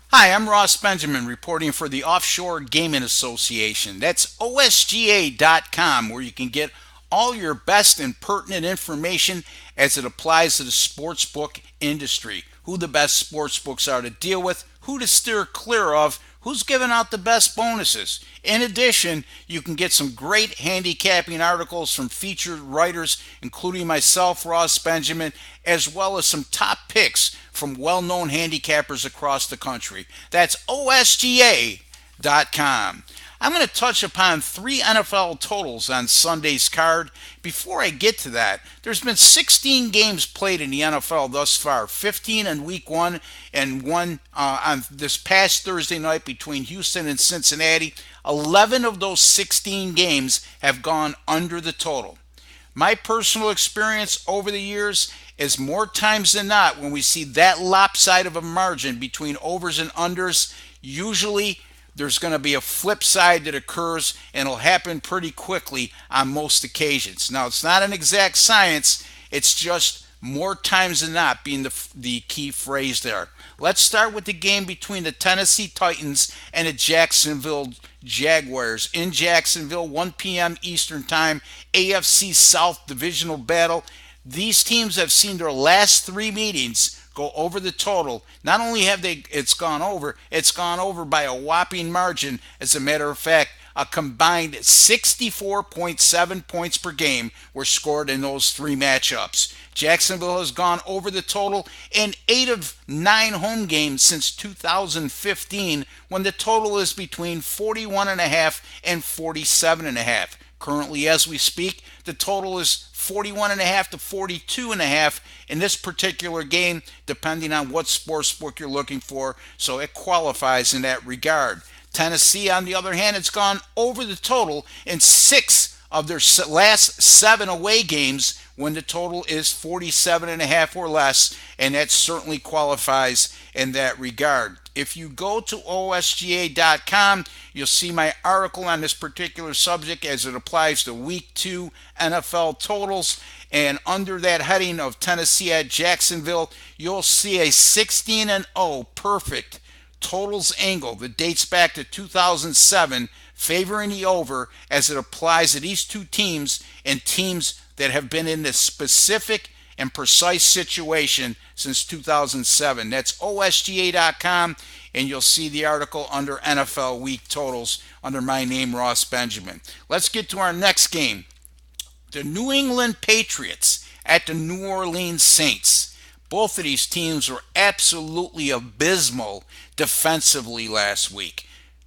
Hi, I'm Ross Benjamin reporting for the Offshore Gaming Association. That's OSGA.com, where you can get all your best and pertinent information as it applies to the sportsbook industry. Who the best sportsbooks are to deal with, who to steer clear of, who's giving out the best bonuses. In addition, you can get some great handicapping articles from featured writers, including myself, Ross Benjamin, as well as some top picks from well known handicappers across the country. That's OSGA.com. I'm going to touch upon three NFL totals on Sunday's card. Before I get to that, there's been 16 games played in the NFL thus far, 15 in week one and one on this past Thursday night between Houston and Cincinnati. 11 of those 16 games have gone under the total. My personal experience over the years is more times than not when we see that lopsided of a margin between overs and unders, usually there's going to be a flip side that occurs and it'll happen pretty quickly on most occasions. Now, it's not an exact science, it's just more times than not being the key phrase there. Let's start with the game between the Tennessee Titans and the Jacksonville Jaguars in Jacksonville, 1 p.m. Eastern Time, AFC South Divisional Battle. These teams have seen their last three meetings go over the total. Not only have it's gone over by a whopping margin. As a matter of fact, a combined 64.7 points per game were scored in those three matchups. Jacksonville has gone over the total in 8 of 9 home games since 2015, when the total is between 41.5 and 47.5. Currently, as we speak, the total is 41.5 to 42.5 in this particular game, depending on what sportsbook you're looking for. So it qualifies in that regard. Tennessee, on the other hand, has gone over the total in 6 of their last 7 away games when the total is 47.5 or less, and that certainly qualifies in that regard. If you go to OSGA.com, you'll see my article on this particular subject as it applies to Week 2 NFL totals. And under that heading of Tennessee at Jacksonville, you'll see a 16-0 perfect totals angle that dates back to 2007, favoring the over as it applies to these two teams and teams that have been in this specific and precise situation since 2007. That's OSGA.com, and you'll see the article under NFL Week Totals under my name, Ross Benjamin. Let's get to our next game. The New England Patriots at the New Orleans Saints. Both of these teams were absolutely abysmal defensively last week.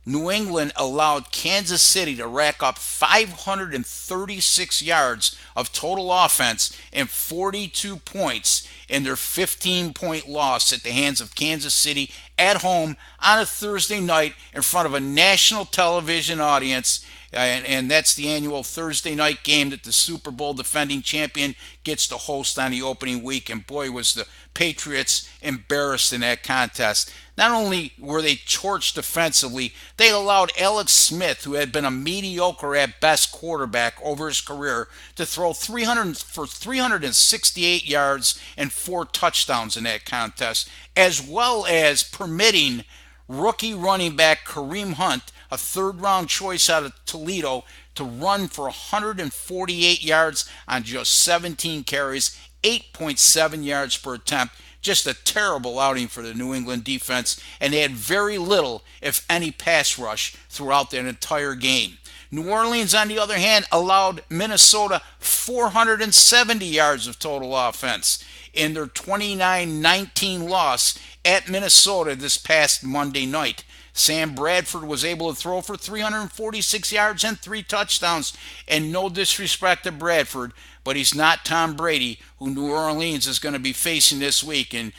New England allowed Kansas City to rack up 536 yards of total offense and 42 points in their 15-point loss at the hands of Kansas City at home on a Thursday night in front of a national television audience. And that's the annual Thursday night game that the Super Bowl defending champion gets to host on the opening week. And boy, was the Patriots embarrassed in that contest. Not only were they torched defensively, they allowed Alex Smith, who had been a mediocre at best quarterback over his career, to throw 368 yards and 4 touchdowns in that contest, as well as permitting rookie running back Kareem Hunt, a third-round choice out of Toledo, to run for 148 yards on just 17 carries, 8.7 yards per attempt. Just a terrible outing for the New England defense, and they had very little, if any, pass rush throughout that entire game. New Orleans, on the other hand, allowed Minnesota 470 yards of total offense in their 29-19 loss at Minnesota this past Monday night. Sam Bradford was able to throw for 346 yards and 3 touchdowns. And no disrespect to Bradford, but he's not Tom Brady, who New Orleans is going to be facing this week. And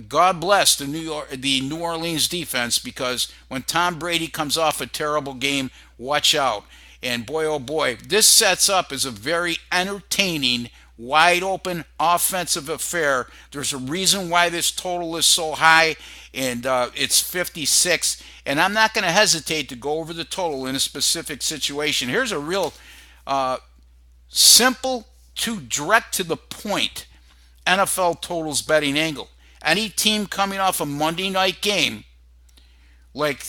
God bless the New Orleans defense, because when Tom Brady comes off a terrible game, watch out. And boy, oh boy, this sets up as a very entertaining, wide open offensive affair. There's a reason why this total is so high, and it's 56. And I'm not going to hesitate to go over the total in a specific situation. Here's a real simple to direct to the point NFL totals betting angle. Any team coming off a Monday night game like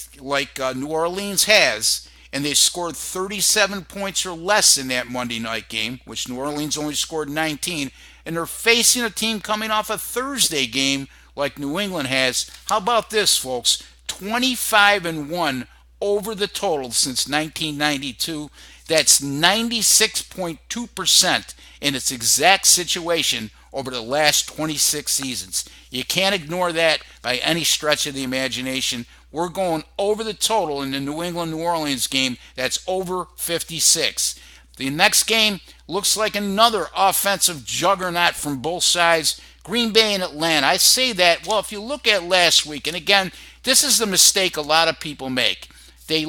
New Orleans has, and they scored 37 points or less in that Monday night game, which New Orleans only scored 19, and they're facing a team coming off a Thursday game like New England has. How about this, folks? 25-1 over the total since 1992. That's 96.2% in its exact situation over the last 26 seasons. You can't ignore that by any stretch of the imagination. We're going over the total in the New England New Orleans game. That's over 56. The next game looks like another offensive juggernaut from both sides. Green Bay and Atlanta. I say that, well, if you look at last week, and again, this is the mistake a lot of people make. They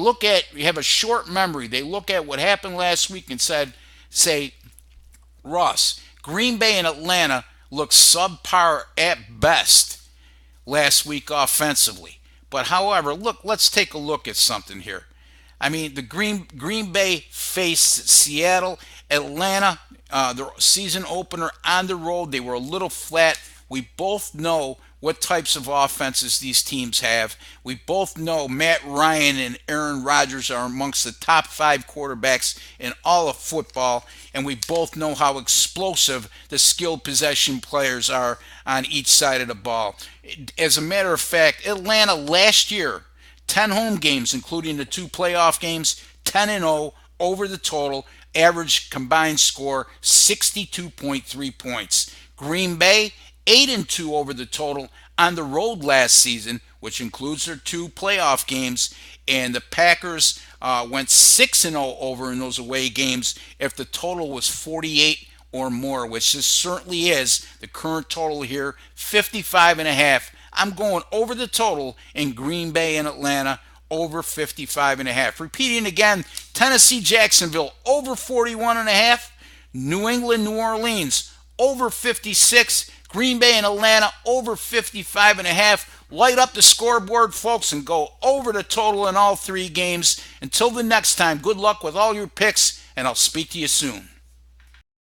have a short memory. They look at what happened last week and say, Russ, Green Bay and Atlanta looked subpar at best last week offensively. But however, let's take a look at something here. I mean, the Green Bay faced Seattle, Atlanta, the season opener on the road. They were a little flat. We both know what types of offenses these teams have. We both know Matt Ryan and Aaron Rodgers are amongst the top 5 quarterbacks in all of football, and we both know how explosive the skilled possession players are on each side of the ball. As a matter of fact, Atlanta last year, 10 home games, including the 2 playoff games, 10-0 over the total, average combined score 62.3 points. Green Bay, 8-2 over the total on the road last season, which includes their 2 playoff games, and the Packers went 6-0 over in those away games if the total was 48 or more, which this certainly is. The current total here, 55.5. I'm going over the total in Green Bay and Atlanta, over 55.5. Repeating again, Tennessee, Jacksonville, over 41.5. New England, New Orleans, over 56. Green Bay and Atlanta, over 55.5. Light up the scoreboard, folks, and go over the total in all 3 games. Until the next time, good luck with all your picks, and I'll speak to you soon.